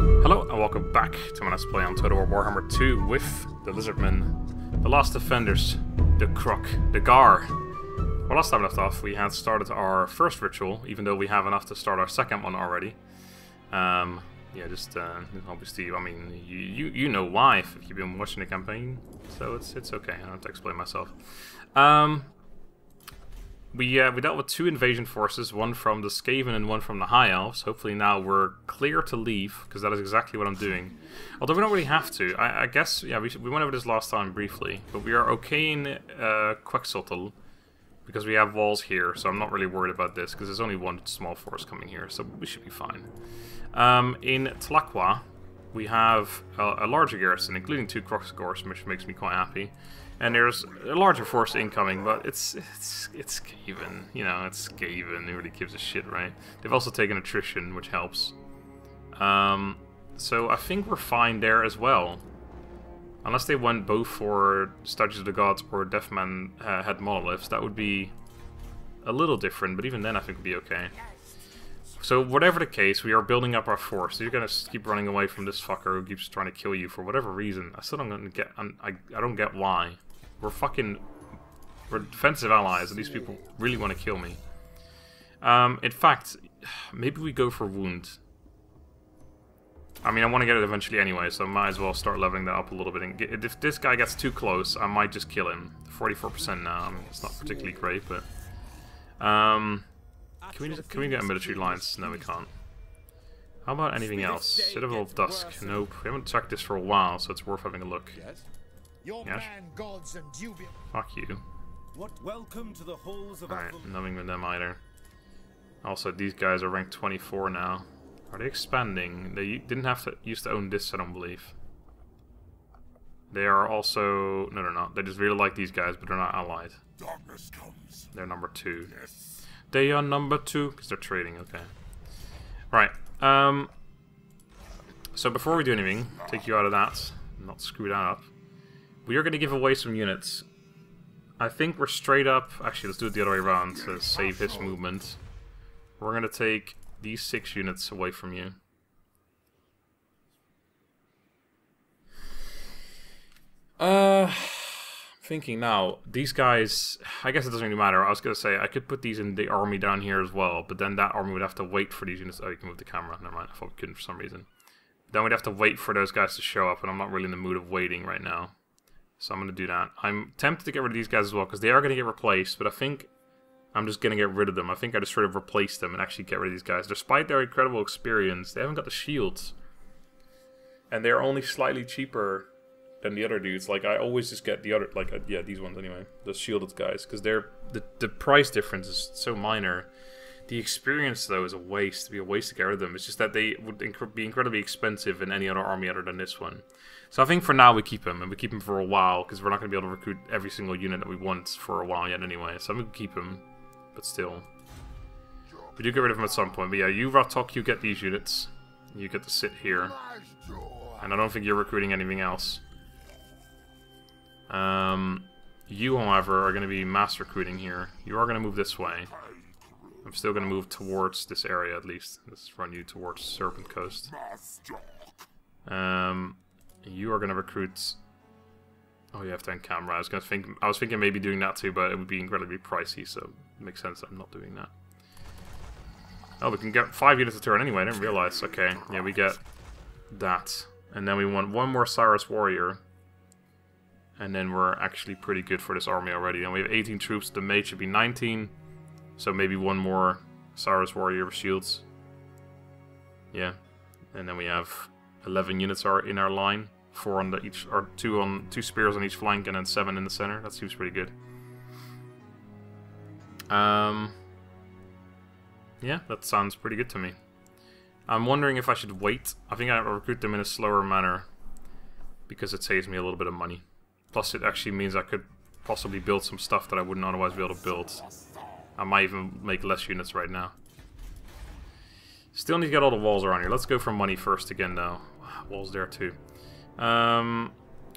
Hello and welcome back to my Let's Play on Total War Warhammer 2 with the Lizardmen, the Last Defenders, the Kroq-Gar. Well, last time we left off, we had started our first ritual, even though we have enough to start our second one already. Yeah, just obviously, I mean, you know why if you've been watching the campaign, so it's okay. I don't have to explain myself. We dealt with two invasion forces, one from the Skaven and one from the High Elves. Hopefully now we're clear to leave, because that is exactly what I'm doing. Although we don't really have to. I guess, yeah, we went over this last time briefly, but we are okay in Quetzalcoatl, because we have walls here, so I'm not really worried about this, because there's only one small force coming here, so we should be fine. In Tlaqua, we have a larger garrison, including two Kroq-Gars, which makes me quite happy. And there's a larger force incoming, but it's Skaven, you know, it's Skaven, who really gives a shit, right? They've also taken attrition, which helps. So I think we're fine there as well. Unless they went both for Statues of the Gods or Deathman had monoliths, that would be a little different, but even then I think we'd be okay. So whatever the case, we are building up our force. So you're gonna keep running away from this fucker who keeps trying to kill you for whatever reason. I still don't get. I don't get why. We're defensive allies, and these people really want to kill me. In fact, maybe we go for wound. I mean, I want to get it eventually anyway, so I might as well start leveling that up a little bit. And if this guy gets too close, I might just kill him. 44% now. I mean, it's not particularly great, but can we get military lines? No, we can't. How about anything else? Citadel of Dusk. Nope. We haven't checked this for a while, so it's worth having a look. Yes? Fuck you. Welcome to the halls of Alright, nothing with them either. Also, these guys are ranked 24 now. Are they expanding? They didn't have to used to own this, I don't believe. They are also... No, they're not. They just really like these guys, but they're not allied. Darkness comes. They're number 2. Yes. They are number 2, because they're trading, okay. Right, so before we do anything, take you out of that, not screw that up. We are going to give away some units. I think we're straight up... Actually, let's do it the other way around to save his movement. We're going to take these 6 units away from you. Thinking now, these guys... I guess it doesn't really matter. I was going to say, I could put these in the army down here as well, but then that army would have to wait for these units... Oh, you can move the camera. Never mind, I thought we couldn't for some reason. Then we'd have to wait for those guys to show up, and I'm not really in the mood of waiting right now. So I'm going to do that. I'm tempted to get rid of these guys as well, because they are going to get replaced, but I think I'm just going to get rid of them. I think I just sort of replace them and actually get rid of these guys. Despite their incredible experience, they haven't got the shields. And they're only slightly cheaper than the other dudes. Like, I always just get the other, like, yeah, these ones anyway. The shielded guys, because the price difference is so minor. The experience, though, is a waste. It'd be a waste to get rid of them. It's just that they would be incredibly expensive in any other army other than this one. So I think for now we keep him, and we keep him for a while, because we're not going to be able to recruit every single unit that we want for a while yet anyway. So I'm going to keep him, but still. We do get rid of him at some point. But yeah, you, Ratok, you get these units. You get to sit here. And I don't think you're recruiting anything else. You, however, are going to be mass recruiting here. You are going to move this way. I'm still going to move towards this area, at least. Let's run you towards Serpent Coast. You are going to recruit... Oh, you have to camera. I was thinking maybe doing that too, but it would be incredibly pricey, so it makes sense that I'm not doing that. Oh, we can get 5 units a turn anyway. I didn't realize. Okay, yeah, we get that. And then we want one more Cyrus Warrior. And then we're actually pretty good for this army already. And we have 18 troops. The mage should be 19. So maybe one more Cyrus Warrior with shields. Yeah. And then we have 11 units are in our line. 4 on the each, or 2 spears on each flank, and then 7 in the center. That seems pretty good. Yeah, that sounds pretty good to me. I'm wondering if I should wait. I think I'll recruit them in a slower manner, because it saves me a little bit of money. Plus, it actually means I could possibly build some stuff that I wouldn't otherwise be able to build. I might even make less units right now. Still need to get all the walls around here. Let's go for money first again, though. Walls there, too.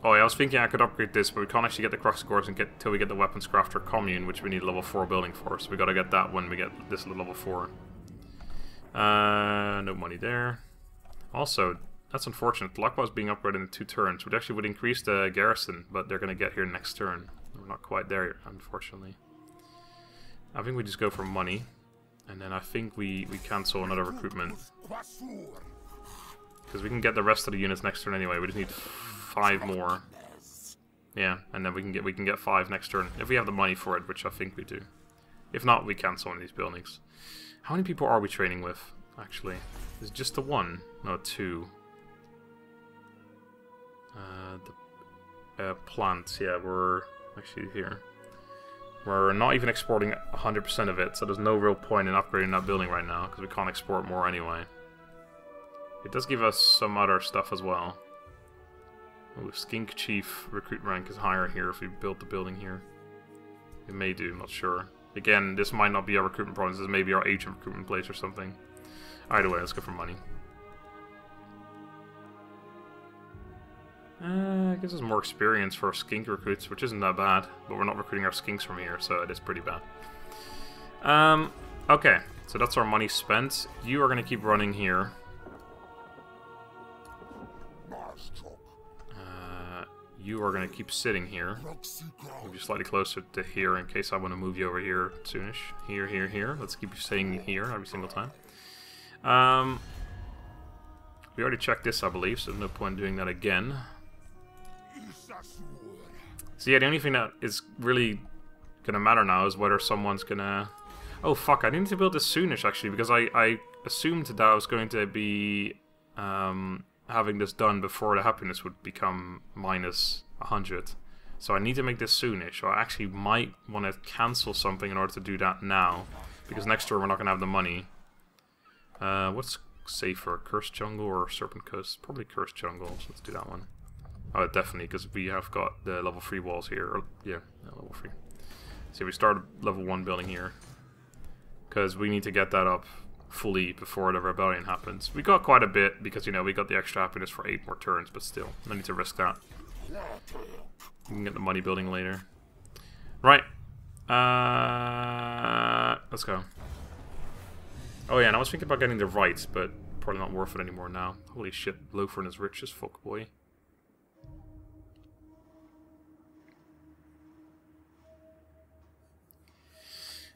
Oh yeah, I was thinking I could upgrade this, but we can't actually get the Kroq-Gars until we get the Weapons Crafter Commune, which we need a level 4 building for, so we gotta get that when we get this level 4. No money there. Also, That's unfortunate. Lockbow is being upgraded in 2 turns, which actually would increase the garrison, but they're going to get here next turn. We're not quite there yet, unfortunately. I think we just go for money, and then I think we cancel another recruitment. Because we can get the rest of the units next turn anyway, we just need 5 more. Yeah, and then we can get 5 next turn, if we have the money for it, which I think we do. If not, we cancel one of these buildings. How many people are we training with, actually? Is it just the 1? No, 2. The plants, yeah, we're actually here. We're not even exporting 100% of it, so there's no real point in upgrading that building right now, because we can't export more anyway. It does give us some other stuff as well. Ooh, Skink Chief recruit rank is higher here if we build the building here. We may do, I'm not sure. Again, this might not be our recruitment problem, this may be our agent recruitment place or something. Either way, let's go for money. Gives us more experience for our skink recruits, which isn't that bad, but we're not recruiting our skinks from here, so it is pretty bad. Okay, so that's our money spent. You are going to keep running here. You are going to keep sitting here. Move you slightly closer to here in case I want to move you over here soonish. Here, here, here. Let's keep you staying here every single time. We already checked this, I believe, so there's no point in doing that again. So yeah, the only thing that is really gonna matter now is whether someone's gonna... Oh fuck, I need to build this soonish actually, because I assumed that I was going to be having this done before the happiness would become minus 100. So I need to make this soonish, so I actually might want to cancel something in order to do that now, because next turn we're not gonna have the money. What's safer, Cursed Jungle or Serpent Coast? Probably Cursed Jungle, so let's do that one. Oh, definitely, because we have got the level 3 walls here. Or, yeah, level 3. So we start a level 1 building here. Because we need to get that up fully before the rebellion happens. We got quite a bit, because, you know, we got the extra happiness for 8 more turns, but still, no need to risk that. We can get the money building later. Right. Let's go. Oh yeah, and I was thinking about getting the rights, but probably not worth it anymore now. Holy shit, Lothran is rich as fuck, boy.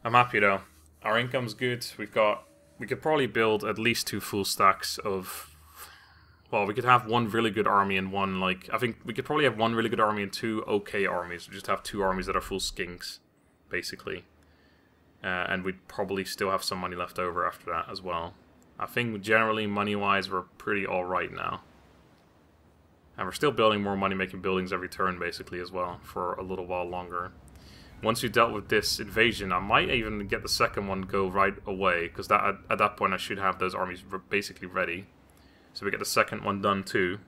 I'm happy though. Our income's good. We could probably build at least 2 full stacks of... Well, we could have 1 really good army and 1, like... I think we could probably have 1 really good army and 2 okay armies. We just have 2 armies that are full skinks, basically. And we'd probably still have some money left over after that as well. I think generally, money-wise, we're pretty alright now. And we're still building more money-making buildings every turn, basically, as well, for a little while longer. Once we dealt with this invasion, I might even get the second one go right away, because at that point I should have those armies basically ready. So we get the second one done too,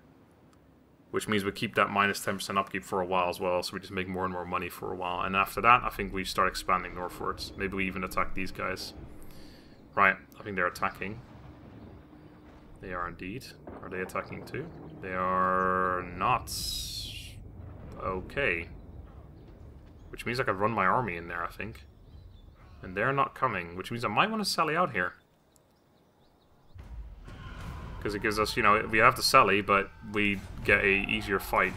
which means we keep that minus 10% upkeep for a while as well, so we just make more and more money for a while. And after that, I think we start expanding northwards. Maybe we even attack these guys. Right, I think they're attacking. They are indeed. Are they attacking too? They are not. Okay. Which means I could run my army in there, I think. And they're not coming, which means I might want to sally out here. Because it gives us, you know, we have the sally, but we get a easier fight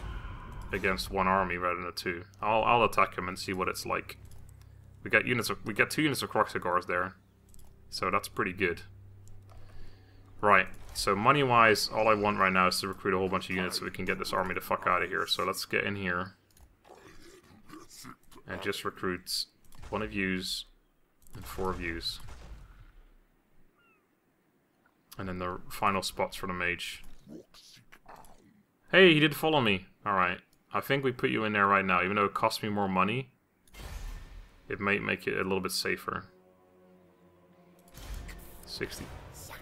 against 1 army rather than 2. I'll attack him and see what it's like. We get 2 units of Kroq-Gars there, so that's pretty good. Right, so money-wise, all I want right now is to recruit a whole bunch of units so we can get this army the fuck out of here. So let's get in here and just recruit 1 of yous and 4 of yous. And then the final spots for the mage. Hey, he did follow me. Alright. I think we put you in there right now. Even though it costs me more money, it might make it a little bit safer. 60.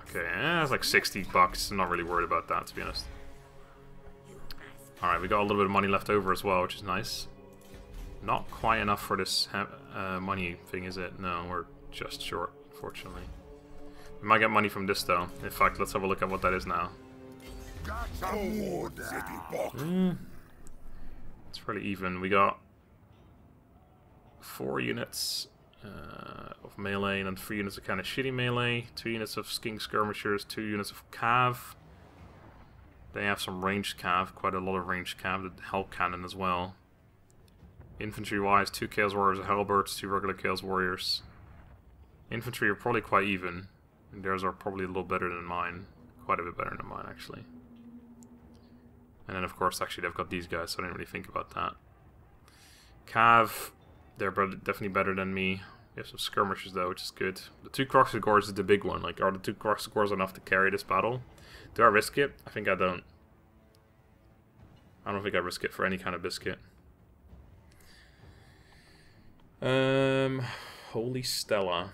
Okay, that's like 60 bucks. I'm not really worried about that, to be honest. Alright, we got a little bit of money left over as well, which is nice. Not quite enough for this money thing, is it? No, we're just short, unfortunately. We might get money from this, though. In fact, let's have a look at what that is now. It's fairly even. We got 4 units of melee, and then 3 units of kind of shitty melee, 2 units of skink skirmishers, 2 units of cav. They have some ranged cav, quite a lot of ranged cav, the Hell Cannon as well. Infantry-wise, 2 Chaos Warriors, a Halberds, 2 regular Chaos Warriors. Infantry are probably quite even, and theirs are probably a little better than mine. Quite a bit better than mine, actually. And then, of course, actually, they've got these guys, so I didn't really think about that. Cav, they're definitely better than me. We have some skirmishers, though, which is good. The 2 Kroq-Gars is the big one. Like, are the 2 Kroq-Gars enough to carry this battle? Do I risk it? I think I don't. I don't think I risk it for any kind of biscuit. Holy Stella.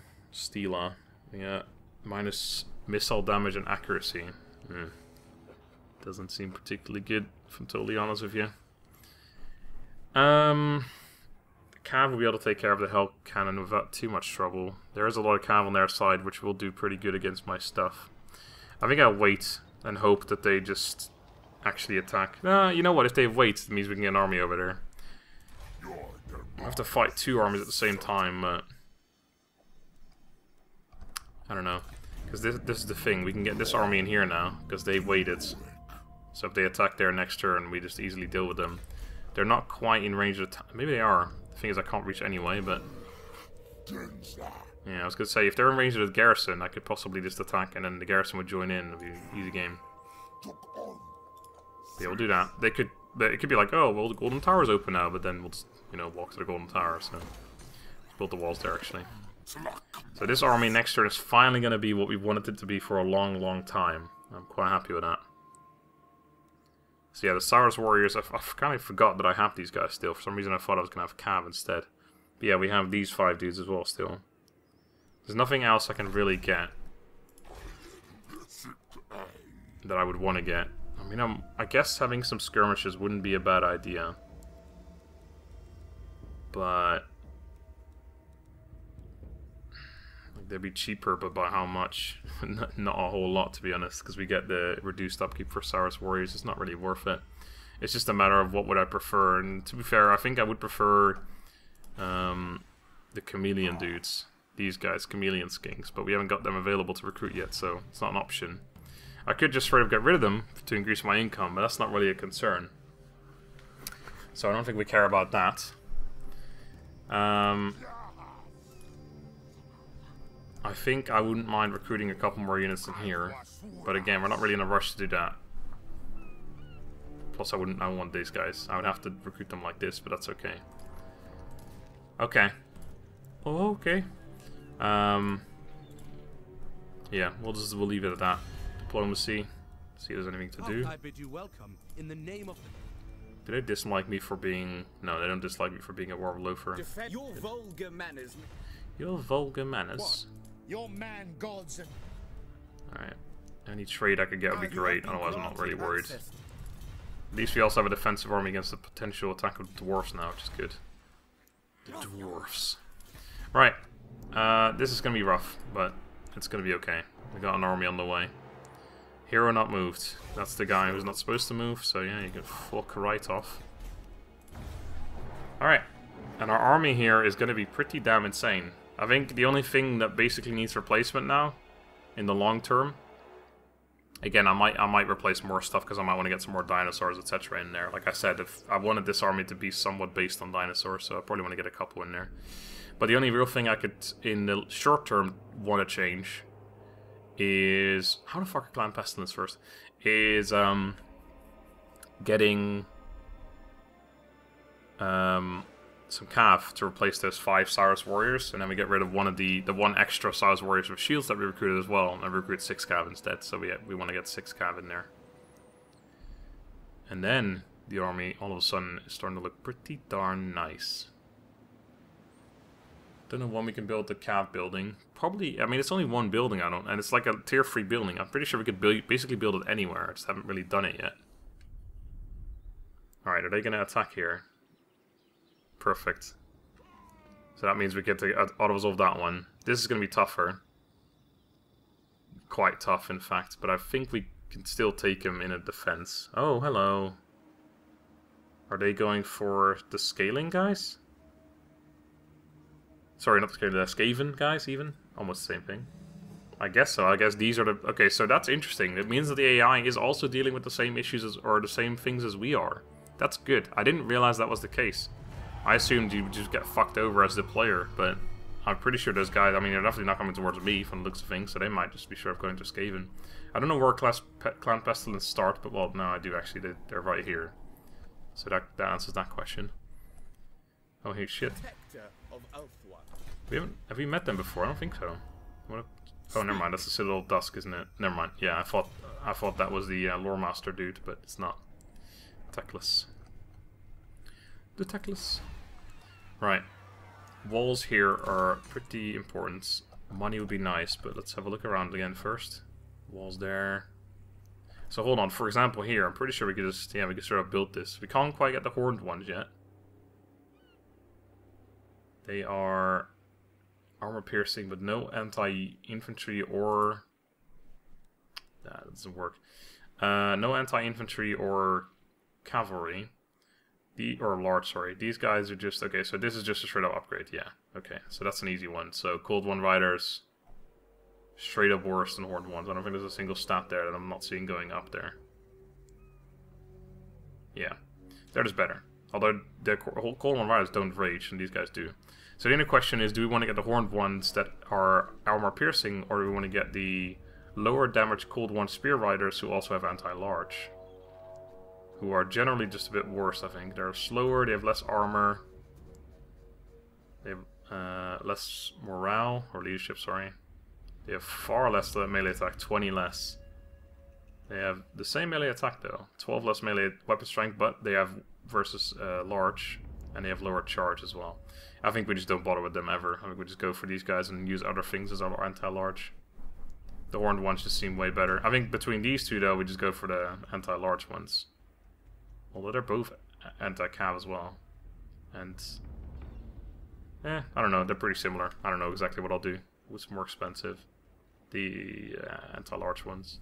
Yeah. Minus missile damage and accuracy. Doesn't seem particularly good, if I'm totally honest with you. Cav will be able to take care of the Hell Cannon without too much trouble. There is a lot of Cav on their side, which will do pretty good against my stuff. I think I'll wait and hope that they just actually attack. You know what? If they wait, it means we can get an army over there. I have to fight 2 armies at the same time, but I don't know. Because this is the thing. We can get this army in here now, because they waited. So if they attack there next turn, we just easily deal with them. They're not quite in range of maybe they are. The thing is, I can't reach anyway, but yeah, I was gonna say, if they're in range of the garrison, I could possibly just attack, and then the garrison would join in. It'd be an easy game. Yeah, we'll do that. They could, but it could be like, oh, well, the Golden Tower's open now, but then we'll just, you know, walk to the Golden Tower. So let's build the walls there, actually. So this army next turn is finally gonna be what we wanted it to be for a long, long time. I'm quite happy with that. So yeah, the Cyrus Warriors, I've kind of forgot that I have these guys still. For some reason I thought I was going to have Cav instead. But yeah, we have these 5 dudes as well still. There's nothing else I can really get that I would want to get. I mean, I guess having some skirmishes wouldn't be a bad idea. But they'd be cheaper, but by how much? Not a whole lot, to be honest, because we get the reduced upkeep for Cyrus Warriors. It's not really worth it. It's just a matter of what would I prefer, and to be fair, I think I would prefer the Chameleon dudes. These guys, Chameleon Skinks, but we haven't got them available to recruit yet, so it's not an option. I could just straight up get rid of them to increase my income, but that's not really a concern. So I don't think we care about that. I think I wouldn't mind recruiting a couple more units in here, but again, we're not really in a rush to do that. Plus, I wouldn't want these guys. I would have to recruit them like this, but that's okay. Okay. Oh, okay. Yeah, we'll leave it at that. Diplomacy. See if there's anything to do. I bid you welcome in the name of Do they dislike me for being? No, they don't dislike me for being a war loafer. your vulgar manners. Your vulgar manners. What? Your man gods and Alright. Any trade I could get would be great, otherwise I'm not really worried. At least we also have a defensive army against the potential attack of the dwarves now, which is good. The dwarves. Right. This is gonna be rough, but it's gonna be okay. We got an army on the way. Hero not moved. That's the guy who's not supposed to move, so yeah, you can fuck right off. Alright. And our army here is gonna be pretty damn insane. I think the only thing that basically needs replacement now, in the long term, again, I might replace more stuff because I might want to get some more dinosaurs, etc. in there. Like I said, if I wanted this army to be somewhat based on dinosaurs, so I probably want to get a couple in there. But the only real thing I could, in the short term, want to change is how the fuck are Clan Pestilence first? Is getting some Cav to replace those 5 Cyrus Warriors, and then we get rid of one of the one extra Cyrus Warriors with shields that we recruited as well, and I recruit 6 Cav instead, so we want to get 6 Cav in there. And then the army all of a sudden is starting to look pretty darn nice. Don't know when we can build the Cav building. Probably, I mean, it's only one building, and it's like a tier 3 building. I'm pretty sure we could basically build it anywhere, I just haven't really done it yet. Alright, are they going to attack here? Perfect. So that means we get to auto-resolve that one. This is going to be tougher. Quite tough, in fact. But I think we can still take him in a defense. Oh, hello. Are they going for the scaling guys? Sorry, not the scaling, the Skaven guys, even? Almost the same thing. I guess so. I guess these are the... Okay, so that's interesting. It means that the AI is also dealing with the same issues as, or the same things as we are. That's good. I didn't realize that was the case. I assumed you would just get fucked over as the player, but I'm pretty sure those guys... I mean, they're definitely not coming towards me from the looks of things, so they might just be sure of going to Skaven. I don't know where Clan Pestilence start, but well, no, I do actually. They're right here. So that answers that question. Oh, hey, shit. Have we met them before? I don't think so. Oh, never mind. That's the Citadel of Dusk, isn't it? Never mind. Yeah, I thought that was the Lore Master dude, but it's not. Teclis. The Teclis. Right. Walls here are pretty important. Money would be nice, but let's have a look around again first. Walls there. So hold on. For example, here, I'm pretty sure we could just, yeah, we could sort of build this. We can't quite get the horned ones yet. They are armor piercing, but no anti-infantry or... That doesn't work. No anti-infantry or cavalry. Or large, sorry. These guys are just... Okay, so this is just a straight up upgrade, yeah. Okay, so that's an easy one. So Cold One Riders, straight up worse than Horned ones. I don't think there's a single stat there that I'm not seeing going up there. Yeah, they're just better. Although their Cold One Riders don't rage, and these guys do. So the only question is, do we want to get the Horned ones that are armor piercing, or do we want to get the lower damage Cold One Spear Riders who also have anti-large? Who are generally just a bit worse, I think. They're slower, they have less armor. They have less morale, or leadership, sorry. They have far less melee attack, 20 less. They have the same melee attack though, 12 less melee weapon strength, but they have versus large, and they have lower charge as well. I think we just don't bother with them ever. I think we just go for these guys and use other things as our anti-large. The horned ones just seem way better. I think between these two though, we just go for the anti-large ones. Although they're both anti-cav as well. And... I don't know, they're pretty similar. I don't know exactly what I'll do. What's more expensive? The anti-large ones.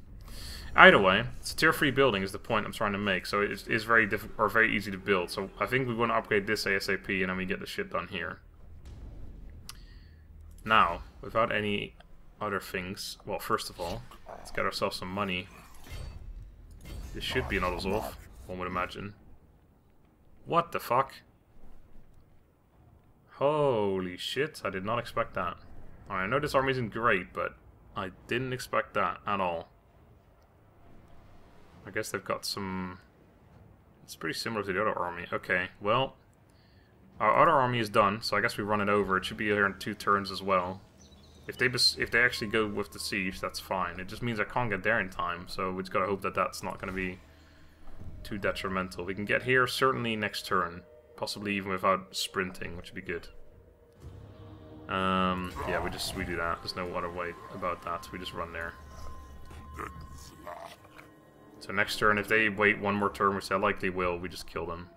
Either way, it's a tier 3 building is the point I'm trying to make. So it is very difficult, or very easy to build. So I think we want to upgrade this ASAP and then we get the shit done here. Now, without any other things, well, first of all, let's get ourselves some money. This should be an Odolzolf, one would imagine. What the fuck? Holy shit, I did not expect that. Alright, I know this army isn't great, but I didn't expect that at all. I guess they've got some... It's pretty similar to the other army. Okay, well... Our other army is done, so I guess we run it over. It should be here in 2 turns as well. If they actually go with the siege, that's fine. It just means I can't get there in time, so we just gotta hope that that's not gonna be too detrimental. We can get here certainly next turn. Possibly even without sprinting, which would be good. Yeah, we do that. There's no other way about that. We just run there. So next turn, if they wait one more turn, which I likely will, we just kill them.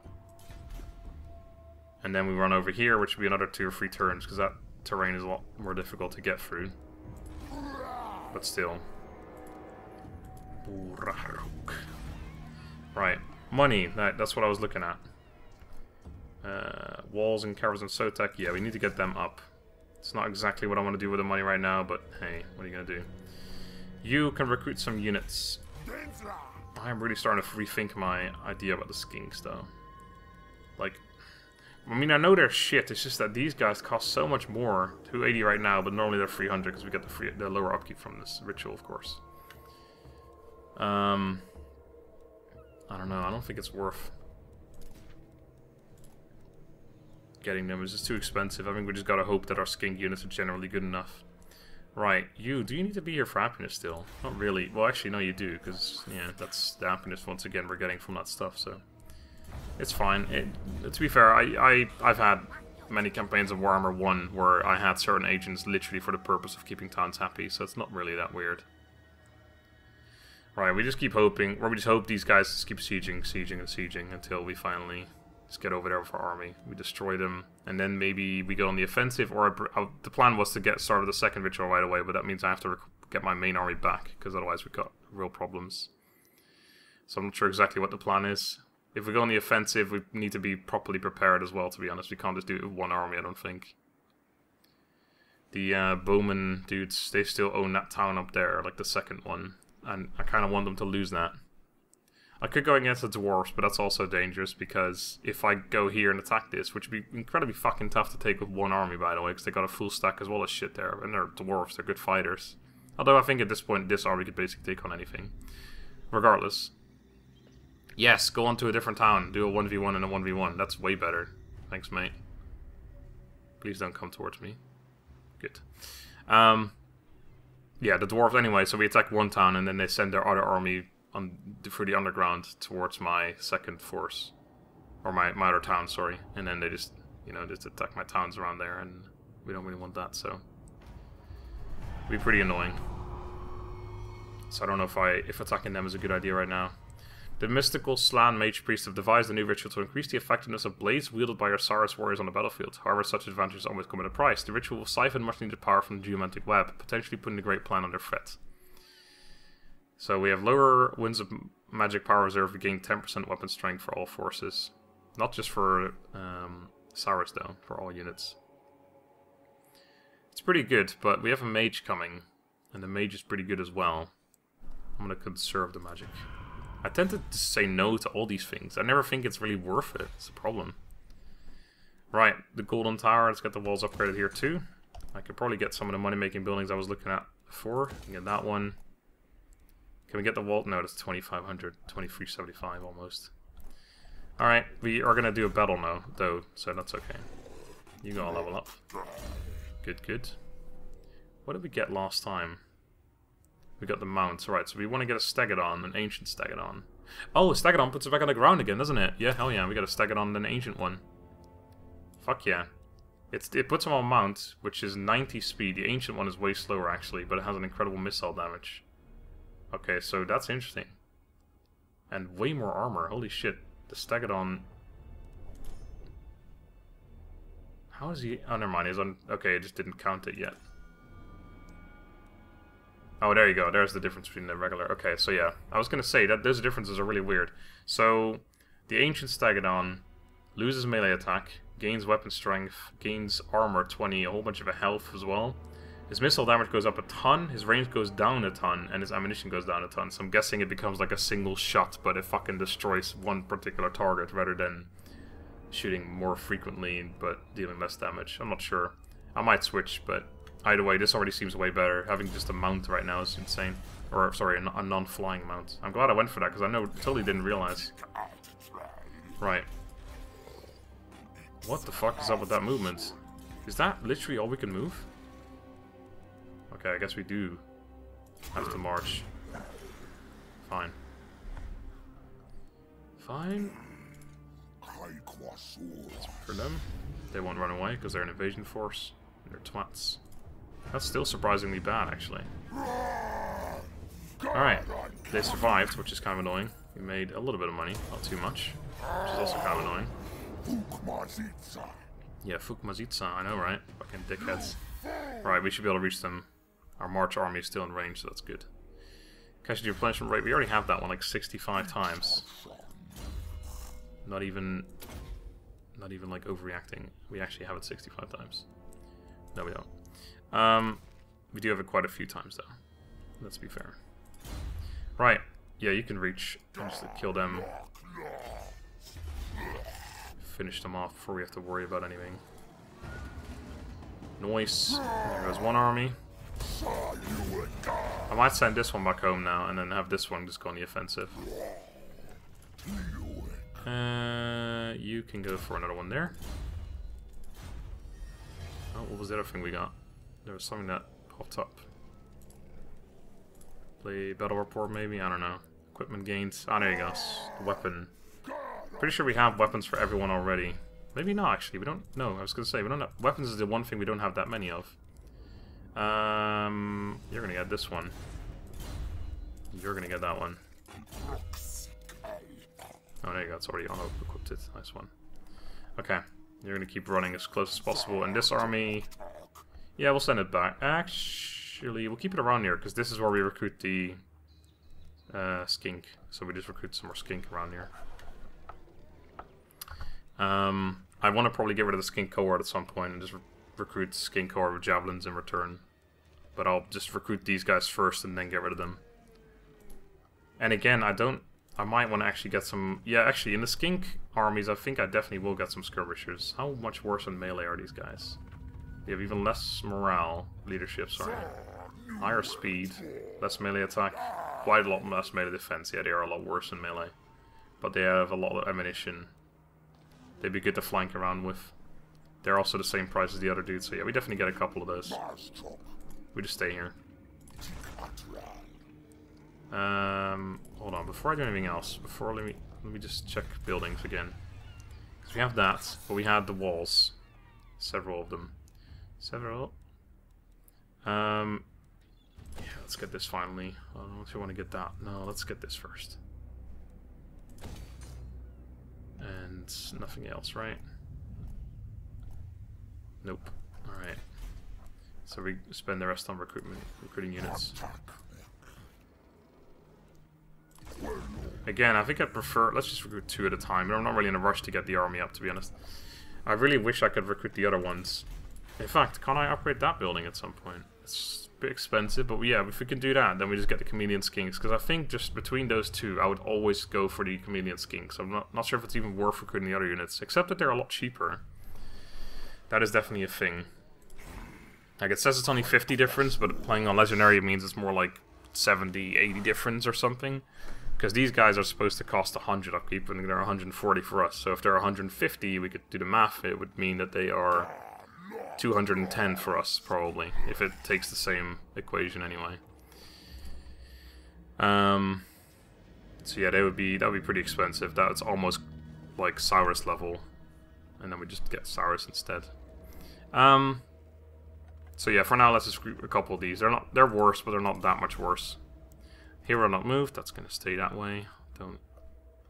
And then we run over here, which would be another 2 or 3 turns, because that terrain is a lot more difficult to get through. But still. Right. Money. That's what I was looking at. Walls and caverns and Sotek. Yeah, we need to get them up. It's not exactly what I want to do with the money right now, but hey, what are you going to do? You can recruit some units. I'm really starting to rethink my idea about the skinks, though. Like, I mean, I know they're shit, it's just that these guys cost so much more. 280 right now, but normally they're 300 because we get the lower upkeep from this ritual, of course. I don't know, I don't think it's worth getting them. It's just too expensive. I think we just gotta hope that our skink units are generally good enough. Right, do you need to be here for happiness still? Not really. Well, actually, no, you do, because, yeah, that's the happiness, once again, we're getting from that stuff, so... It's fine. To be fair, I've had many campaigns of Warhammer 1 where I had certain agents literally for the purpose of keeping towns happy, so it's not really that weird. Right, we just keep hoping, or we just hope these guys just keep sieging and sieging until we finally just get over there with our army. We destroy them, and then maybe we go on the offensive, or the plan was to get started the second ritual right away, but that means I have to get my main army back, because otherwise we've got real problems. So I'm not sure exactly what the plan is. If we go on the offensive, we need to be properly prepared as well, to be honest. We can't just do it with one army, I don't think. The Bowman dudes, they still own that town up there, like the second one. And I kind of want them to lose that. I could go against the dwarves, but that's also dangerous because if I go here and attack this, which would be incredibly fucking tough to take with one army, by the way, because they got a full stack as well as shit there. And they're dwarves, they're good fighters. Although I think at this point, this army could basically take on anything. Regardless. Yes, go on to a different town. Do a 1v1 and a 1v1. That's way better. Thanks, mate. Please don't come towards me. Good. Yeah, the dwarves anyway, so we attack one town and then they send their other army through the underground towards my second force. Or my other town, sorry. And then they just, you know, just attack my towns around there, and we don't really want that, so... It'd be pretty annoying. So I don't know if attacking them is a good idea right now. The mystical Slan Mage Priest have devised a new ritual to increase the effectiveness of blades wielded by Osiris warriors on the battlefield. However, such advantages always come at a price. The ritual will siphon much needed power from the geomantic web, potentially putting the great plan under threat. So we have lower winds of magic power reserve. We gain 10% weapon strength for all forces. Not just for Osiris though, for all units. It's pretty good, but we have a mage coming. And the mage is pretty good as well. I'm going to conserve the magic. I tend to just say no to all these things. I never think it's really worth it. It's a problem. Right, the Golden Tower. Let's get the walls upgraded here too. I could probably get some of the money-making buildings I was looking at before. Get that one. Can we get the wall? No, that's 2,500. 2,375 almost. Alright, we are going to do a battle now, though, so that's okay. You gotta level up. Good, good. What did we get last time? We got the mounts, right, so we want to get a Stegodon, an ancient Stegodon. Oh, a Stegodon puts it back on the ground again, doesn't it? Yeah, hell yeah, we got a Stegodon and an ancient one. Fuck yeah. It puts him on mount, which is 90 speed. The ancient one is way slower, actually, but it has an incredible missile damage. Okay, so that's interesting. And way more armor, holy shit. The Stegodon... How is he... Oh, never mind, he's on... Okay, I just didn't count it yet. Oh, there you go. There's the difference between the regular... Okay, so yeah. I was going to say that those differences are really weird. So, the Ancient Stegodon loses melee attack, gains weapon strength, gains armor 20, a whole bunch of a health as well. His missile damage goes up a ton, his range goes down a ton, and his ammunition goes down a ton. So I'm guessing it becomes like a single shot, but it fucking destroys one particular target rather than shooting more frequently but dealing less damage. I'm not sure. I might switch, but... Either way, this already seems way better. Having just a mount right now is insane. Or, sorry, a non-flying mount. I'm glad I went for that, because I totally didn't realize. Right. What the fuck is up with that movement? Is that literally all we can move? Okay, I guess we do have to march. Fine. Fine. For them. They won't run away, because they're an invasion force. And they're twats. That's still surprisingly bad, actually. Alright, they survived, which is kind of annoying. We made a little bit of money, not too much, which is also kind of annoying. Yeah, Fukmazitsa, I know, right? Fucking dickheads. Right, we should be able to reach them. Our March army is still in range, so that's good. Casualty replenishment rate, we already have that one like 65 times. Not even like overreacting. We actually have it 65 times. No, we don't. We do have it quite a few times, though. Let's be fair. Right. Yeah, you can reach. Just to kill them. Finish them off before we have to worry about anything. Nice. There goes one army. I might send this one back home now, and then have this one just go on the offensive. You can go for another one there. Oh, what was the other thing we got? There was something that popped up. Play battle report maybe? I don't know. Equipment gains. Ah, there you go. Weapon. Pretty sure we have weapons for everyone already. Maybe not, actually. We don't... No, I was going to say, we don't have... Weapons is the one thing we don't have that many of. You're going to get this one. You're going to get that one. Oh, there you go. It's already equipped it. Nice one. Okay. You're going to keep running as close as possible. And this army... Yeah, we'll send it back. Actually, we'll keep it around here, because this is where we recruit the skink. So we just recruit some more skink around here. I want to probably get rid of the skink cohort at some point and just recruit Skink Corps with javelins in return. But I'll just recruit these guys first and then get rid of them. And again, I might want to actually get some... Yeah, actually, in the Skink armies, I think I definitely will get some skirmishers. How much worse in melee are these guys? They have even less morale, leadership, sorry. Higher speed, less melee attack, quite a lot less melee defense. Yeah, they are a lot worse in melee. But they have a lot of ammunition. They'd be good to flank around with. They're also the same price as the other dudes, so yeah, we definitely get a couple of those. We just stay here. Hold on, before I do anything else, let me just check buildings again. Because we have that, but we had the walls. Several of them. Yeah, let's get this finally. I don't know if you want to get that. No, let's get this first. And nothing else, right? Nope. Alright. So we spend the rest on recruiting units. Again, I think I'd prefer... Let's just recruit 2 at a time. I'm not really in a rush to get the army up, to be honest. I really wish I could recruit the other ones. In fact, can't I upgrade that building at some point? It's a bit expensive, but yeah, if we can do that, then we just get the chameleon skinks. Because I think just between those two, I would always go for the chameleon skinks. I'm not sure if it's even worth recruiting the other units, except that they're a lot cheaper. That is definitely a thing. Like, it says it's only 50 difference, but playing on legendary means it's more like 70, 80 difference or something. Because these guys are supposed to cost 100 upkeep, and they're 140 for us. So if they're 150, we could do the math, it would mean that they are 210 for us, probably, if it takes the same equation anyway. So yeah, that would be pretty expensive. That's almost like Cyrus level, and then we just get Cyrus instead. So yeah, for now, let's just group a couple of these. They're worse, but they're not that much worse. Hero not moved. That's gonna stay that way. Don't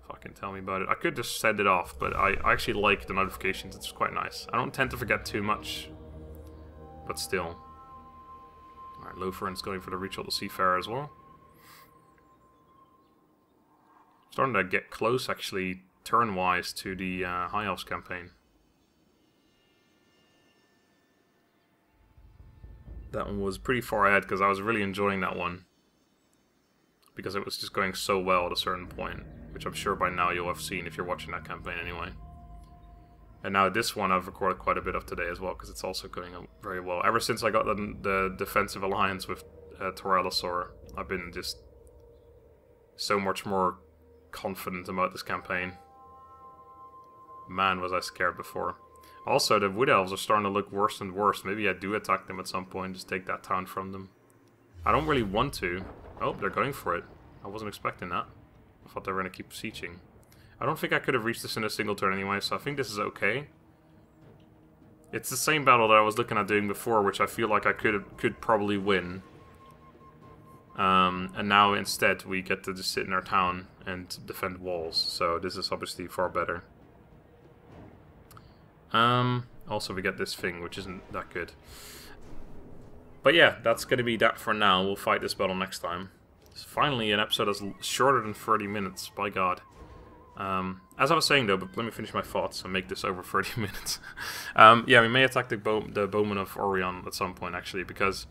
fucking tell me about it. I could just send it off, but I actually like the notifications. It's quite nice. I don't tend to forget too much, but still. Alright, Lofren's going for the Reach of the Seafarer as well. Starting to get close, actually, turn-wise, to the High Elves campaign. That one was pretty far ahead, because I was really enjoying that one. Because it was just going so well at a certain point, which I'm sure by now you'll have seen if you're watching that campaign anyway. And now this one I've recorded quite a bit of today as well, because it's also going very well. Ever since I got the defensive alliance with Torellosaur, I've been just so much more confident about this campaign. Man, was I scared before. Also, the Wood Elves are starting to look worse and worse. Maybe I do attack them at some point, just take that town from them. I don't really want to. Oh, they're going for it. I wasn't expecting that. I thought they were going to keep sieging. I don't think I could have reached this in a single turn anyway, so I think this is okay. It's the same battle that I was looking at doing before, which I feel like I could probably win. And now instead we get to just sit in our town and defend walls, so this is obviously far better. Also we get this thing, which isn't that good. But yeah, that's going to be that for now. We'll fight this battle next time. It's finally an episode that's shorter than 30 minutes, by God. As I was saying though, but let me finish my thoughts and make this over 30 minutes. Yeah, we may attack the Bowmen of Orion at some point, actually, because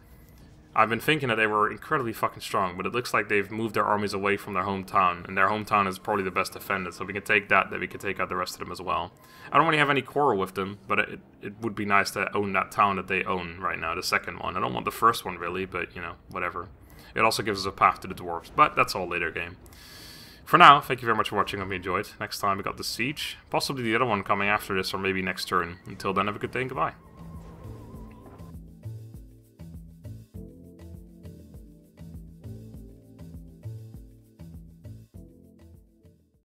I've been thinking that they were incredibly fucking strong, but it looks like they've moved their armies away from their hometown, and their hometown is probably the best defended, so if we can take that, then we can take out the rest of them as well. I don't really have any quarrel with them, but it would be nice to own that town that they own right now, the second one. I don't want the first one really, but, you know, whatever. It also gives us a path to the dwarves, but that's all later game. For now, thank you very much for watching, I hope you enjoyed. Next time we got the Siege, possibly the other one coming after this, or maybe next turn. Until then, have a good day and goodbye.